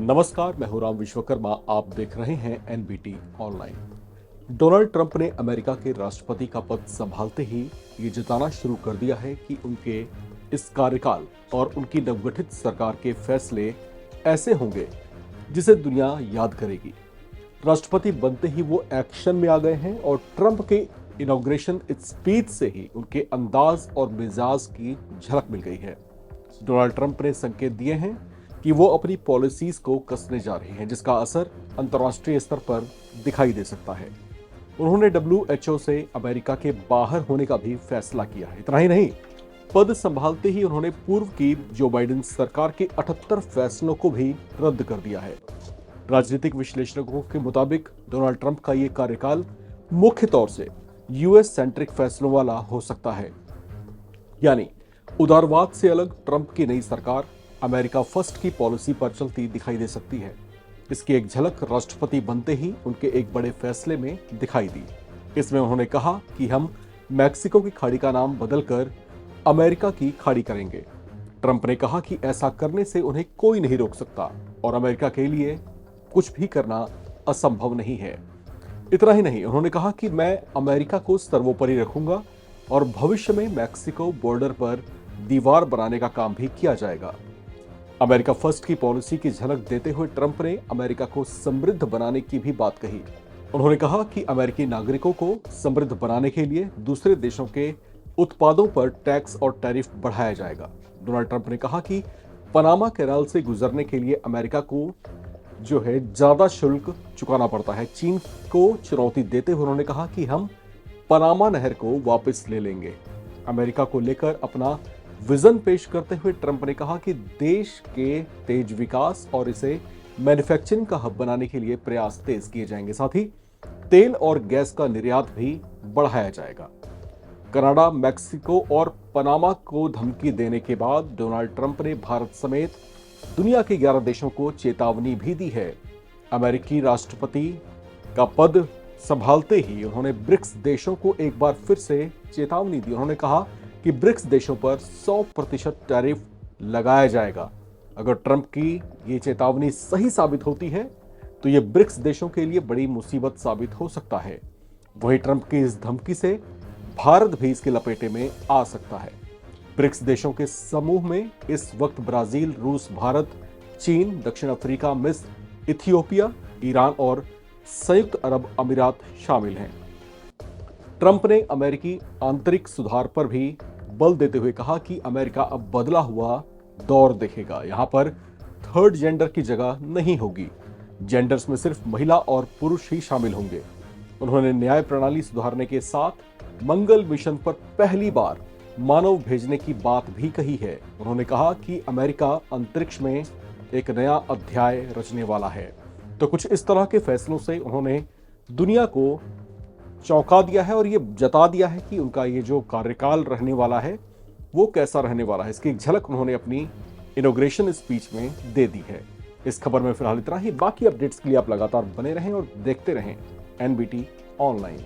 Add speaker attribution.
Speaker 1: नमस्कार, मैं हूं राम विश्वकर्मा। आप देख रहे हैं एनबीटी ऑनलाइन। डोनाल्ड ट्रंप ने अमेरिका के राष्ट्रपति का पद संभालते ही ये जताना शुरू कर दिया है कि उनके इस कार्यकाल और उनकी नवगठित सरकार के फैसले ऐसे होंगे जिसे दुनिया याद करेगी। राष्ट्रपति बनते ही वो एक्शन में आ गए हैं और ट्रंप के इनॉग्रेशन स्पीच से ही उनके अंदाज और मिजाज की झलक मिल गई है। डोनाल्ड ट्रंप ने संकेत दिए हैं कि वो अपनी पॉलिसीज को कसने जा रहे हैं, जिसका असर अंतर्राष्ट्रीय स्तर पर दिखाई दे सकता है। उन्होंने WHO से अमेरिका के बाहर होने का भी फैसला किया है। इतना ही नहीं, पद संभालते ही उन्होंने पूर्व की जो बाइडेन सरकार के 78 फैसलों को भी रद्द कर दिया है। राजनीतिक विश्लेषकों के मुताबिक डोनाल्ड ट्रंप का ये कार्यकाल मुख्य तौर से यूएस सेंट्रिक फैसलों वाला हो सकता है, यानी उदारवाद से अलग ट्रंप की नई सरकार अमेरिका फर्स्ट की पॉलिसी पर चलती दिखाई दे सकती है। इसकी एक झलक राष्ट्रपति बनते ही उनके एक बड़े फैसले में दिखाई दी। इसमें उन्होंने कहा कि हम मैक्सिको की खाड़ी का नाम बदलकर अमेरिका की खाड़ी करेंगे। ट्रंप ने कहा कि ऐसा करने से उन्हें कोई नहीं रोक सकता और अमेरिका के लिए कुछ भी करना असंभव नहीं है। इतना ही नहीं, उन्होंने कहा कि मैं अमेरिका को सर्वोपरि रखूंगा और भविष्य में मैक्सिको बॉर्डर पर दीवार बनाने का काम भी किया जाएगा। अमेरिका फर्स्ट की पॉलिसी की झलक देते हुए ट्रंप ने अमेरिका को समृद्ध बनाने की भी बात कही। उन्होंने कहा कि अमेरिकी नागरिकों को समृद्ध बनाने के लिए दूसरे देशों के उत्पादों पर टैक्स और टैरिफ बढ़ाया जाएगा। डोनाल्ड ट्रंप ने कहा कि पनामा कैनाल से गुजरने के लिए अमेरिका को ज्यादा शुल्क चुकाना पड़ता है। चीन को चुनौती देते हुए उन्होंने कहा कि हम पनामा नहर को वापस ले लेंगे। अमेरिका को लेकर अपना विजन पेश करते हुए ट्रंप ने कहा कि देश के तेज विकास और इसे मैन्युफैक्चरिंग का हब बनाने के लिए प्रयास तेज किए जाएंगे। साथ ही तेल और गैस का निर्यात भी बढ़ाया जाएगा। कनाडा, मैक्सिको और पनामा को धमकी देने के बाद डोनाल्ड ट्रंप ने भारत समेत दुनिया के 11 देशों को चेतावनी भी दी है। अमेरिकी राष्ट्रपति का पद संभालते ही उन्होंने ब्रिक्स देशों को एक बार फिर से चेतावनी दी। उन्होंने कहा कि ब्रिक्स देशों पर 100% टैरिफ लगाया जाएगा। अगर ट्रंप की ये चेतावनी सही साबित होती है तो ये ब्रिक्स देशों के लिए बड़ी मुसीबत साबित हो सकता है। वहीं ट्रंप की इस धमकी से भारत भी इसके लपेटे में आ सकता है। ब्रिक्स देशों के समूह में इस वक्त ब्राजील, रूस, भारत, चीन, दक्षिण अफ्रीका, मिस्र, इथियोपिया, ईरान और संयुक्त अरब अमीरात शामिल हैं। ट्रंप ने अमेरिकी आंतरिक सुधार पर भी बल देते हुए कहा कि अमेरिका अब बदला हुआ दौर देखेगा। यहां पर थर्ड जेंडर की जगह नहीं होगी। जेंडर्स में सिर्फ महिला और पुरुष ही शामिल होंगे। उन्होंने न्याय प्रणाली सुधारने के साथ मंगल मिशन पर पहली बार मानव भेजने की बात भी कही है। उन्होंने कहा कि अमेरिका अंतरिक्ष में एक नया अध्याय रचने वाला है। तो कुछ इस तरह के फैसलों से उन्होंने दुनिया को चौंका दिया है और ये जता दिया है कि उनका ये जो कार्यकाल रहने वाला है वो कैसा रहने वाला है। इसकी एक झलक उन्होंने अपनी इनॉग्रेशन स्पीच में दे दी है। इस खबर में फिलहाल इतना ही। बाकी अपडेट्स के लिए आप लगातार बने रहें और देखते रहें एनबीटी ऑनलाइन।